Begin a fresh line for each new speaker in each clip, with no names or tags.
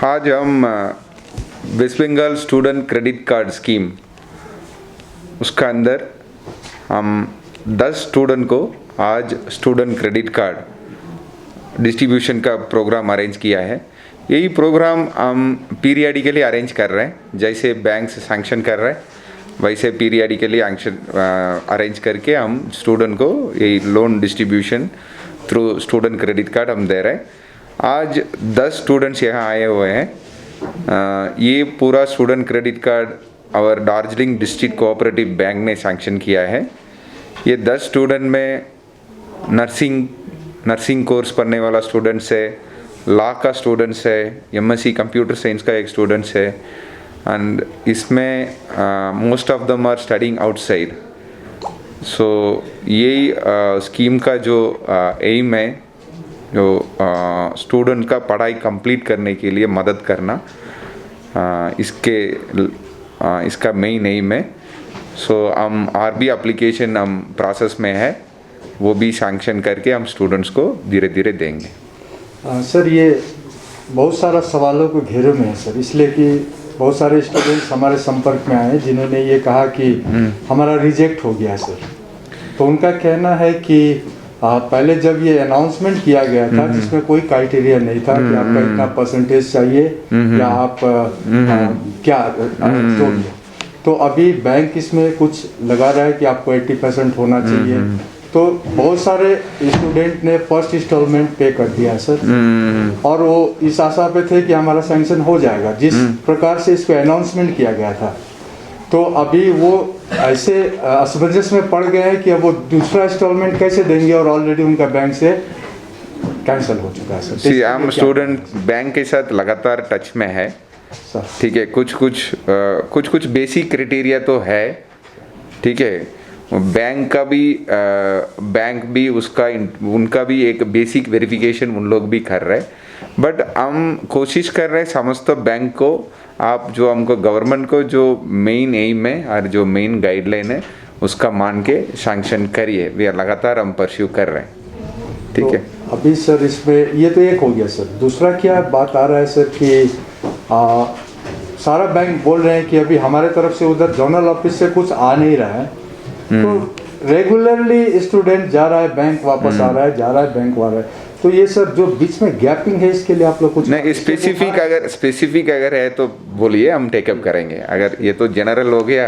आज हम West Bengal student credit card scheme उसका अंदर हम 10 स्टूडेंट को आज स्टूडेंट क्रेडिट कार्ड डिस्ट्रीब्यूशन का प्रोग्राम अरेंज किया है। यही प्रोग्राम हम पीरियडिकली अरेंज कर रहे हैं, जैसे बैंक से सैंक्शन कर रहे हैं वैसे पीरियडिकली अरेंज करके हम स्टूडेंट को यही loan distribution through student credit card हम दे रहे हैं। आज 10 स्टूडेंट्स यहाँ आए हुए हैं। ये पूरा स्टूडेंट क्रेडिट कार्ड और दार्जिलिंग डिस्ट्रिक्ट कोऑपरेटिव बैंक ने सैंक्शन किया है। ये 10 स्टूडेंट में नर्सिंग कोर्स पढ़ने वाला स्टूडेंट्स है, लॉ का स्टूडेंट्स है, एमएससी कंप्यूटर साइंस का एक स्टूडेंट्स है एंड इसमें most of them are studying outside. So यही स्कीम का जो एम है, जो स्टूडेंट का पढ़ाई कंप्लीट करने के लिए मदद करना, इसका मेन एम है। सो हम आरबी एप्लीकेशन हम प्रोसेस में है, वो भी सैंक्शन करके हम स्टूडेंट्स को धीरे धीरे देंगे।
सर ये बहुत सारा सवालों को घेरे में है सर, इसलिए कि बहुत सारे स्टूडेंट्स हमारे संपर्क में आए जिन्होंने ये कहा कि हमारा रिजेक्ट हो गया सर। तो उनका कहना है कि पहले जब ये अनाउंसमेंट किया गया था जिसमें कोई क्राइटेरिया नहीं था कि आपका इतना परसेंटेज चाहिए या आप क्या चाहिए, तो अभी बैंक इसमें कुछ लगा रहा है कि आपको 80% होना चाहिए। तो बहुत सारे स्टूडेंट ने फर्स्ट इंस्टॉलमेंट पे कर दिया सर, और वो इस आशा पे थे कि हमारा सैंक्शन हो जाएगा जिस प्रकार से इसको अनाउंसमेंट किया गया था। तो अभी वो ऐसे असमंजस में पड़ गए हैं कि अब वो दूसरा इंस्टॉलमेंट कैसे देंगे, और ऑलरेडी उनका बैंक से कैंसिल हो चुका है सर।
हम स्टूडेंट बैंक के साथ लगातार टच में है, ठीक है। कुछ बेसिक क्राइटेरिया तो है, ठीक है। बैंक भी उनका भी एक बेसिक वेरिफिकेशन उन लोग भी कर रहे हैं, बट हम कोशिश कर रहे हैं समस्त बैंक को, आप जो हमको गवर्नमेंट को जो मेन एम है और जो मेन गाइडलाइन है उसका मान के सैंक्शन करिए। वे लगातार हम परस्यू कर रहे हैं, ठीक है।
तो अभी सर इसमें ये तो एक हो गया सर, दूसरा क्या बात आ रहा है सर कि सारा बैंक बोल रहे हैं कि अभी हमारे तरफ से उधर जोनल ऑफिस से कुछ आ नहीं रहा है, तो रेगुलरली स्टूडेंट जा रहा है बैंक, वापस आ रहा है, जा रहा है बैंक, आ रहा है। तो ये सर जो बीच में गैपिंग है इसके लिए आप लोग कुछ
नहीं, स्पेसिफिक अगर है तो बोलिए, हम टेकअप करेंगे। अगर ये तो जनरल हो गया,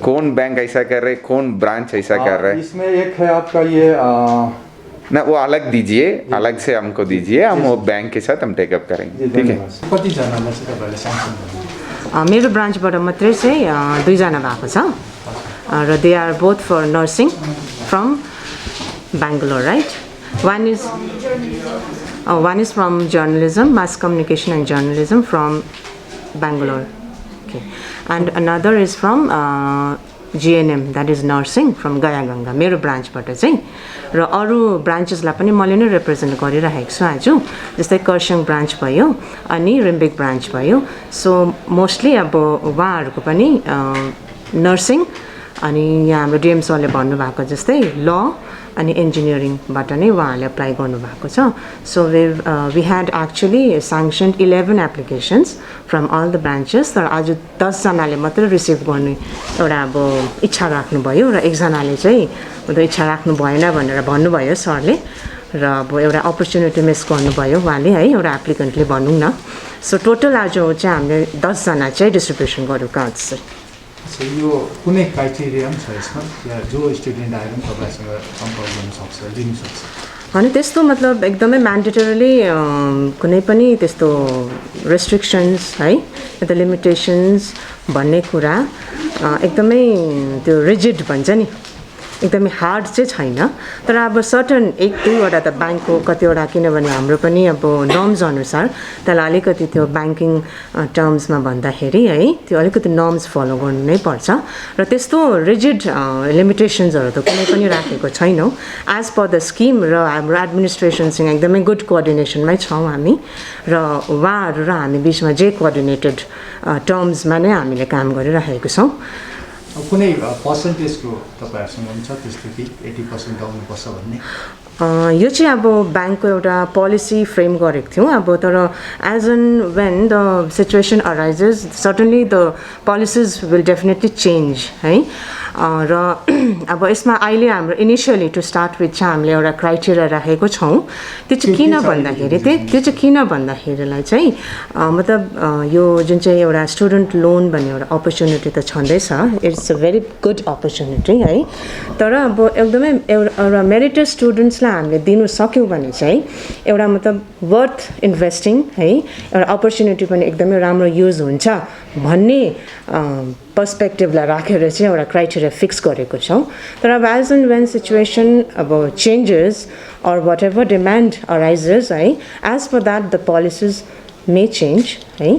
कौन बैंक ऐसा कर रहे, कौन ब्रांच ऐसा कर रहे।
इसमें एक है आपका ये
ना, वो अलग दीजिए, अलग से हमको दीजिए, हम वो बैंक के साथ हम टेकअप करेंगे, ठीक है।
मेरो ब्रान्चबाट मात्रै चाहिँ 2 जना भएको छ र they are both for nursing from Bangalore, right. One is from journalism, mass communication and journalism from Bangalore. Okay. And another is from GNM, that is nursing from Gaya Ganga, मेरो ब्रान्चबाट चाहिँ। र अरू ब्रान्चेसलाई पनि मैले नै रिप्रेजेन्ट गरिरहेको छु आज, जस्तै कर्सियङ ब्रान्च भयो अनि रिम्बिक ब्रान्च भयो। सो मोस्टली अब उहाँहरूको पनि नर्सिङ अनि यहाँ हाम्रो डिएम सरले भन्नुभएको जस्तै ल अनि इन्जिनियरिङबाट नै उहाँहरूले एप्लाई गर्नुभएको छ। So we had actually sanctioned 11 applications from all the branches, तर आज 10 जनाले मात्रै रिसिभ गर्ने एउटा अब इच्छा राख्नुभयो र एकजनाले चाहिँ इच्छा राख्नु भएन भनेर भन्नुभयो सरले, र अब एउटा अपर्च्युनिटी मिस गर्नुभयो उहाँले है, एउटा एप्लिकेन्टले भनौँ न। सो टोटल आज चाहिँ हामीले 10 जना चाहिँ डिस्ट्रिब्युसन गरेको आज चाहिँ।
यो कुनै क्राइटेरिया पनि छ यसमा, या जो स्टुडेन्ट आएर पनि तपाईँसँग सम्पर्क गर्न सक्छ, लिन सक्छ?
अनि त्यस्तो मतलब एकदमै म्यान्डेटरीली कुनै पनि त्यस्तो रेस्ट्रिक्सन्स है, या त लिमिटेसन्स भन्ने कुरा एकदमै त्यो रिजिड भन्छ नि, एकदमै हार्ड चाहिँ छैन। तर अब सर्टन 1-2वटा त ब्याङ्कको कतिवटा, किनभने हाम्रो पनि अब नर्म्स अनुसार त्यसलाई अलिकति त्यो ब्याङ्किङ टर्म्समा भन्दाखेरि है, त्यो अलिकति नर्म्स फलो गर्नु नै पर्छ, र त्यस्तो रिजिड लिमिटेसन्सहरू त कुनै पनि राखेको छैनौँ। एज पर द स्किम र हाम्रो एडमिनिस्ट्रेसनसँग एकदमै गुड कोअर्डिनेसनमै छौँ हामी, र उहाँहरू र हामी बिचमा जे कोअर्डिनेटेड टर्म्समा नै हामीले काम गरिरहेको छौँ।
कुनै पर्सेन्टेजको तपाईँहरूसँग हुन्छ त्यस्तो कि 80% आउनुपर्छ भन्ने?
यो चाहिँ अब ब्याङ्कको एउटा पोलिसी फ्रेम गरेको थियौँ अब तर as and when the situation arises certainly the policies will definitely change है र अब यसमा अहिले हाम्रो इनिसियली टु स्टार्ट विथ चाहिँ हामीले एउटा क्राइटेरिया राखेको छौँ त्यो चाहिँ किन भन्दाखेरि त्यो चाहिँ किन भन्दाखेरिलाई चाहिँ मतलब यो जुन चाहिँ एउटा स्टुडेन्ट लोन भन्ने एउटा अपर्च्युनिटी त छँदैछ it's a very good opportunity है तर अब एकदमै एउटा मेरिटेड स्टुडेन्ट्सलाई हामीले दिनु सक्यौँ भने चाहिँ एउटा मतलब वर्थ इन्भेस्टिङ है एउटा अपर्च्युनिटी पनि एकदमै राम्रो युज हुन्छ भन्ने पर्सपेक्टिभलाई राखेर चाहिँ एउटा क्राइटेरिया फिक्स गरेको छौँ तर अब एज एन्ड वेन सिचुएसन अब changes or what ever demand arises है as per that the policies may change है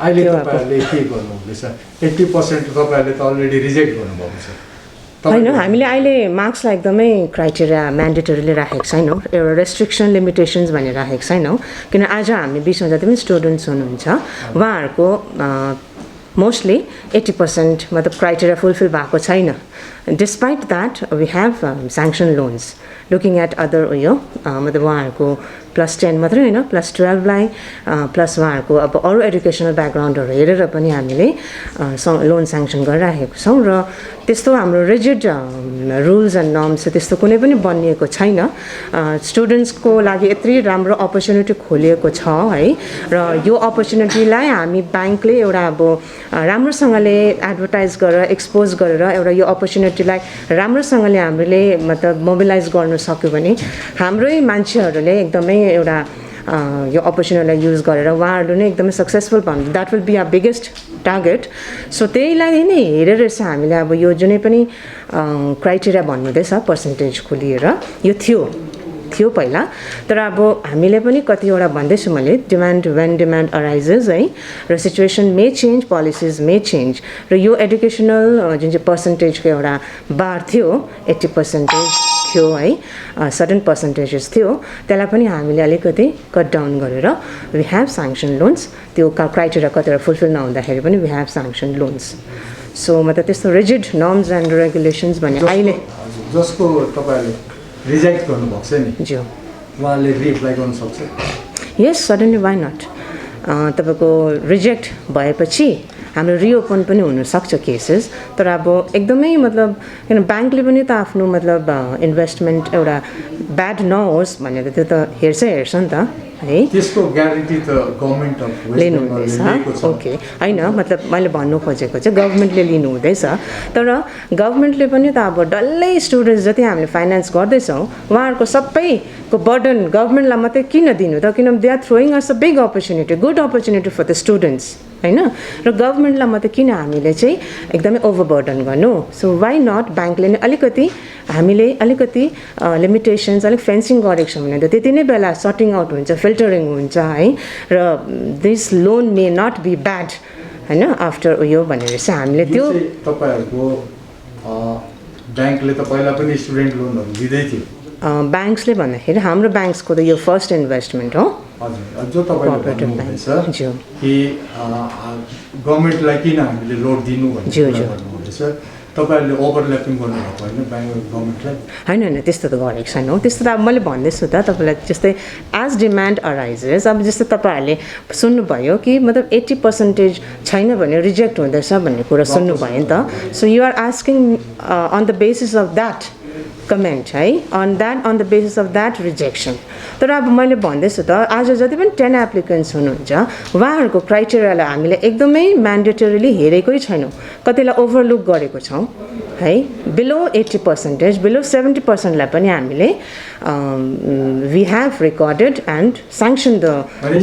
अहिले तपाईँहरूले के गर्नुहुँदैछ 80% तपाईँहरूले त अलरेडी रिजेक्ट गर्नुभएको छ
होइन हामीले अहिले मार्क्सलाई एकदमै क्राइटेरिया म्यान्डेटरीले राखेको छैनौँ एउटा रेस्ट्रिक्सन लिमिटेसन्स भनेर राखेको छैनौँ किन आज हामी बिचमा जति पनि स्टुडेन्ट्स हुनुहुन्छ उहाँहरूको मोस्टली 80% मतलब क्राइटेरिया फुलफिल भएको छैन despite that we have sanction loans looking at other उयो मतलब उहाँहरूको +10 मात्रै होइन +12लाई प्लस उहाँहरूको अब अरू एडुकेसनल ब्याकग्राउन्डहरू हेरेर पनि हामीले लोन स्याङ्सन गरिराखेको छौँ र त्यस्तो हाम्रो रिजिड रुल्स एन्ड नर्म्स त्यस्तो कुनै पनि बनिएको छैन स्टुडेन्ट्सको लागि यत्रो राम्रो अपर्च्युनिटी खोलिएको छ है र यो अपर्च्युनिटीलाई हामी ब्याङ्कले एउटा अब राम्रोसँगले एडभर्टाइज गरेर एक्सपोज गरेर एउटा यो अपर्च्युनिटीलाई राम्रोसँगले हामीले मतलब मोबिलाइज गर्न सक्यो भने हाम्रै मान्छेहरूले एकदमै एउटा यो अपर्च्युनिटीलाई युज गरेर उहाँहरू नै एकदमै सक्सेसफुल भन्नु that will be our biggest target so त्यहीलाई नै हेरेर चाहिँ हामीले अब यो जुनै पनि क्राइटेरिया भन्नुहुँदैछ पर्सेन्टेजको लिएर यो थियो पहिला तर अब हामीले पनि कतिवटा भन्दैछु मैले डिमान्ड वेन डिमान्ड अराइजेस है र सिचुएसन मे चेन्ज पोलिसिज मे चेन्ज र यो एडुकेसनल जुन चाहिँ पर्सेन्टेजको एउटा बार थियो 80% थियो है सर्टन पर्सेन्टेजेस थियो त्यसलाई पनि हामीले अलिकति कट डाउन गरेर वी हेभ स्याङ्सन लोन्स त्यो क्राइटेरिया कतिवटा फुलफिल नहुँदाखेरि पनि we have sanction loans so मतलब त्यस्तो रिजिड नर्म्स एन्ड रेगुलेसन्स भन्ने अहिले
जसको तपाईँहरूले रिजेक्ट गर्नुभएको छ नि
ज्यू
उहाँले रिएप्लाई गर्न सक्छ
यस सडनली वाइ नट तपाईँको रिजेक्ट भएपछि हाम्रो रिओपन पनि हुनसक्छ केसेस तर अब एकदमै मतलब किन ब्याङ्कले पनि त आफ्नो मतलब इन्भेस्टमेन्ट एउटा ब्याड नहोस् भनेर त्यो त हेर्छ नि त है
त्यसको ग्यारेन्टी त गभर्नमेन्ट अफ
लिनुहुँदैछ ओके होइन मतलब मैले भन्नु खोजेको चाहिँ गभर्मेन्टले लिनुहुँदैछ तर गभर्मेन्टले पनि त अब डल्लै स्टुडेन्ट्स जति हामीले फाइनेन्स गर्दैछौँ उहाँहरूको सबैको बर्डन गभर्मेन्टलाई मात्रै किन दिनु त किनभने they are throwing us a big opportunity good opportunity for the students होइन र गभर्मेन्टलाई मात्रै किन हामीले चाहिँ एकदमै ओभरबर्डन गर्नु सो वाइ नट ब्याङ्कले नै अलिकति हामीले अलिकति लिमिटेसन्स अलिक फेन्सिङ गरेको छौँ भने त त्यति नै बेला सर्टिङ आउट हुन्छ फिल्टरिङ हुन्छ है र this loan may not be bad होइन आफ्टर उयो भनेर चाहिँ हामीले त्यो
तपाईँहरूको ब्याङ्कले त पहिला पनि स्टुडेन्ट लोनहरू दिँदै थियो
ब्याङ्क्सले भन्दाखेरि हाम्रो ब्याङ्क्सको त यो फर्स्ट इन्भेस्टमेन्ट हो
हजुर जो तपाईँले भन्नुहुँदैछ कि गभर्मेन्टलाई किन हामीले लोन दिनु भनेर भन्नुहुँदैछ तपाईँहरूले ओभरल्यापिङ गर्नुभएको होइन ब्याङ्क गभर्मेन्टलाई
होइन त्यस्तो त गरेको छैन हो त्यस्तो त अब मैले भन्दैछु त तपाईँलाई जस्तै एज डिमान्ड अराइजेस अब जस्तै तपाईँहरूले सुन्नुभयो कि मतलब 80% छैन भने रिजेक्ट हुँदैछ भन्ने कुरा सुन्नुभयो नि त so you are asking on the basis of that comment है on the basis of that rejection तर अब मैले भन्दैछु त आज जति पनि 10 एप्लिकेन्ट्स हुनुहुन्छ उहाँहरूको क्राइटेरियालाई हामीले एकदमै म्यान्डेटरीली हेरेकै छैनौँ कतिलाई ओभरलुक गरेको छौँ है बिलो 80% बिलो 70%लाई पनि हामीले we have recorded and sanction the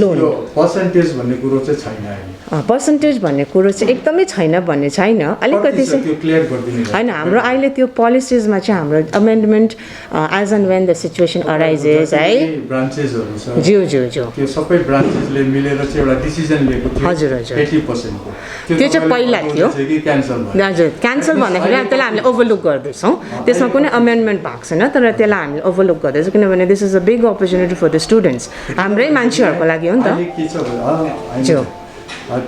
loan
percentage भन्ने कुरो चाहिँ छैन
पर्सेन्टेज भन्ने कुरो चाहिँ एकदमै छैन भन्ने छैन अलिकति चाहिँ होइन हाम्रो अहिले त्यो पोलिसिजमा चाहिँ हाम्रो amendment as and when the situation arises है
ब्रान्चेसहरू छ
ज्यू
त्यो सबै ब्रान्चेसले मिलेर चाहिँ एउटा डिसिजन लिएको थियो
हजुर
80% को
त्यो चाहिँ पहिला थियो हजुर क्यान्सल भन्दाखेरि त्यसलाई हामीले ओभरलुक गर्दैछौँ त्यसमा कुनै अमेन्डमेन्ट भएको छैन तर त्यसलाई हामीले ओभरलुक गर्दैछौँ किनभने this is a big opportunity for the students हाम्रै मान्छेहरूको लागि हो नि त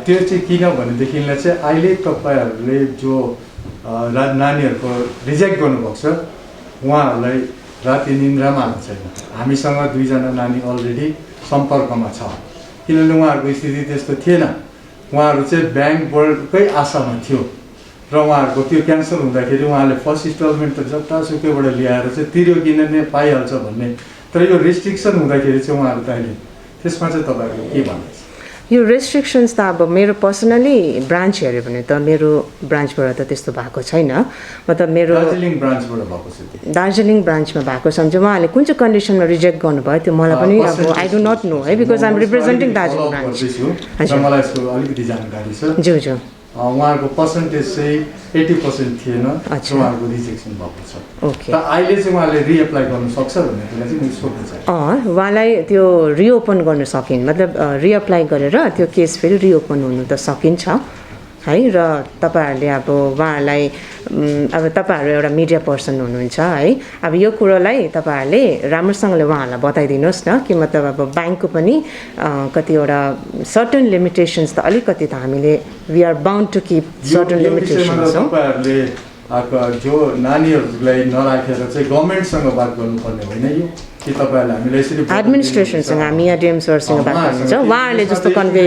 त्यो चाहिँ किन भनेदेखिलाई चाहिँ अहिले तपाईँहरूले जो नानीहरूको रिजेक्ट गर्नुभएको छ उहाँहरूलाई राति निन्द्रामा आएको छैन। हामीसँग 2 जना नानी अलरेडी सम्पर्कमा छ, किनभने उहाँहरूको स्थिति त्यस्तो थिएन। उहाँहरू चाहिँ ब्याङ्कबाटकै आशामा थियो र उहाँहरूको त्यो क्यान्सल हुँदाखेरि उहाँले फर्स्ट इन्स्टलमेन्ट त जतासुकैबाट ल्याएर चाहिँ तिर्यो किनभने पाइहाल्छ भन्ने, तर यो रेस्ट्रिक्सन हुँदाखेरि चाहिँ उहाँहरू त अहिले त्यसमा चाहिँ तपाईँहरूले के भन्नुहुन्छ?
यो रेस्ट्रिक्सन्स त अब मेरो पर्सनली ब्रान्च हेऱ्यो भने त मेरो ब्रान्चबाट त त्यस्तो भएको छैन। मतलब मेरो
दार्जिलिङ ब्रान्चबाट भएको छ त्यो।
दार्जिलिङ ब्रान्चमा भएको छ भने चाहिँ उहाँले कुन चाहिँ कन्डिसनमा रिजेक्ट गर्नुभयो त्यो मलाई पनि अब आई डु नट नो है, because I am representing Darjeeling branch.
हजुर, मलाई यसको अलिकति जानकारी छ।
ज्यू ज्यू
उहाँहरूको पर्सेन्टेज चाहिँ 80% थिएन, उहाँहरूको रिजेक्सन भएको छ।
ओके,
त अहिले चाहिँ उहाँले रिएप्लाई गर्नु सक्छ भन्ने कुरा चाहिँ मैले सोध्नु चाहेँ।
उहाँलाई त्यो रिओपन गर्न सकिन्, मतलब रिएप्लाई गरेर त्यो केस फेरि रिओपन हुनु त सकिन्छ है। र तपाईँहरूले अब उहाँहरूलाई अब तपाईँहरू एउटा मिडिया पर्सन हुनुहुन्छ है, अब यो कुरोलाई तपाईँहरूले राम्रोसँगले उहाँहरूलाई बताइदिनुहोस् न कि मतलब अब ब्याङ्कको पनि कतिवटा सर्टन लिमिटेसन्स त अलिकति त हामीले we are bound to keep certain limitations हो।
तपाईँहरूले जो नानीहरूलाई नराखेर चाहिँ गभर्मेन्टसँग बात गर्नुपर्ने होइन यो कि तपाईँहरूले हामीलाई यसरी
एडमिनिस्ट्रेसनसँग हामी यहाँ डिएम सरसँग बात गर्नुहुन्छ, उहाँहरूले जस्तो कन्भे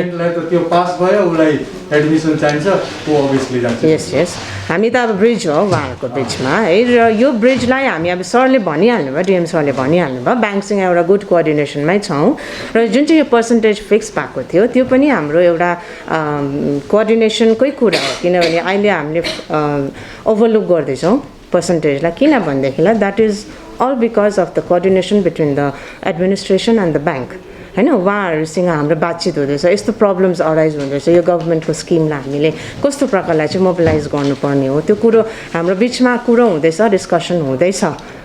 त्यो पास भयो उसलाई एडमिसन चाहिन्छ ऊ अभियसली जान्छ।
यस यस, हामी त अब ब्रिज हो उहाँहरूको बिचमा है, र यो ब्रिजलाई हामी अब सरले भनिहाल्नु भयो, डिएम सरले भनिहाल्नु भयो, ब्याङ्कसँग एउटा गुड कोअर्डिनेसनमै छौँ। र जुन चाहिँ यो पर्सेन्टेज फिक्स भएको थियो त्यो पनि हाम्रो एउटा कोअर्डिनेसनकै कुरा हो, किनभने अहिले हामीले ओभरलुक गर्दैछौँ पर्सेन्टेजलाई, किन भनेदेखिलाई that is all because of the coordination between the administration and the bank हैन। उहाँहरूसँग हाम्रो बातचित हुँदैछ, यस्तो प्रब्लम्स अराइज हुँदैछ, यो गभर्मेन्टको स्किमलाई हामीले कस्तो प्रकारले चाहिँ मोबिलाइज गर्नुपर्ने हो त्यो कुरो हाम्रो बिचमा कुरो हुँदैछ, डिस्कसन हुँदैछ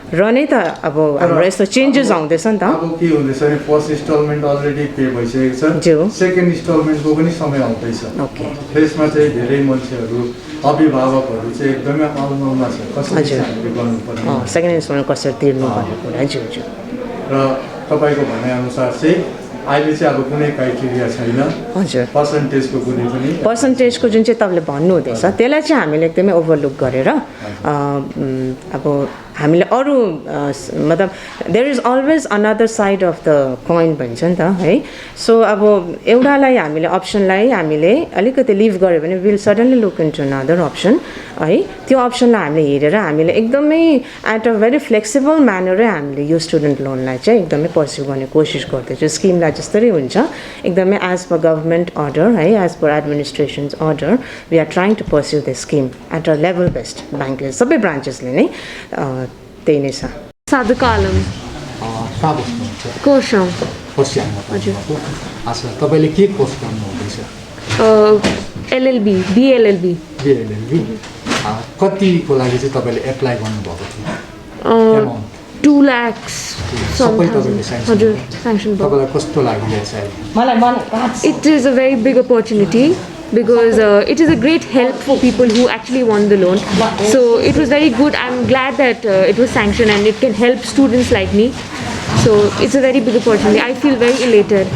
र नै त अब हाम्रो यस्तो चेन्जेस आउँदैछ नि त।
अब के हुँदैछ भने फर्स्ट इन्स्टलमेन्ट अलरेडी पे भइसकेको छ, सेकेन्ड इन्स्टलमेन्टको पनि समय आउँदैछ।
ओके,
त्यसमा चाहिँ धेरै मान्छेहरू अभिभावकहरू चाहिँ एकदमै अल्मलमा छ कसरी हामीले गर्नुपर्ने,
सेकेन्ड इन्स्टलमेन्ट कसरी तिर्नु भन्ने कुरा। ज्यू ज्यू,
र तपाईँको भनाइअनुसार चाहिँ अहिले चाहिँ अब कुनै क्राइटेरिया छैन।
हजुर,
पर्सेन्टेजको कुनै पनि
पर्सेन्टेजको जुन चाहिँ तपाईँले भन्नुहुँदैछ त्यसलाई चाहिँ हामीले एकदमै ओभरलुक गरेर अब हामीले अरू मतलब there is always another side of the coin भन्छ नि त है। सो अब एउटालाई हामीले अप्सनलाई हामीले अलिकति लिभ गऱ्यो भने will suddenly look into another option है। त्यो अप्सनलाई हामीले हेरेर हामीले एकदमै एट अ भेरी फ्लेक्सिबल म्यानरै हामीले यो स्टुडेन्ट लोनलाई चाहिँ एकदमै पर्स्यु गर्ने कोसिस गर्दैछौँ। स्किमलाई जसरी हुन्छ एकदमै एज पर गभर्मेन्ट अर्डर है, as per administrations order we are trying to pursue the scheme at a level best. ब्याङ्कले सबै ब्रान्चेसले नै त्यही नै छ।
साधुका आलम
कहाँ बस्नुहुन्छ?
कोर्सौँ।
कोर्सियाङमा।
हजुर।
अच्छा, तपाईँले के कोर्स गर्नुहुँदैछ?
LLB, BLLB.
बिएलएलबी कतिको लागि चाहिँ तपाईँले एप्लाई गर्नुभएको थियो?
2 lakhs
सबै तपाईँले स्याङ्सन?
हजुर, स्याङ्सन भयो।
तपाईँलाई कस्तो लागिरहेछ अहिले?
It is a very big opportunity because it is a great help for people who actually want the loan. So it was very good. I'm glad that it was sanctioned and it can help students like me. So it's a very big opportunity. I feel very elated.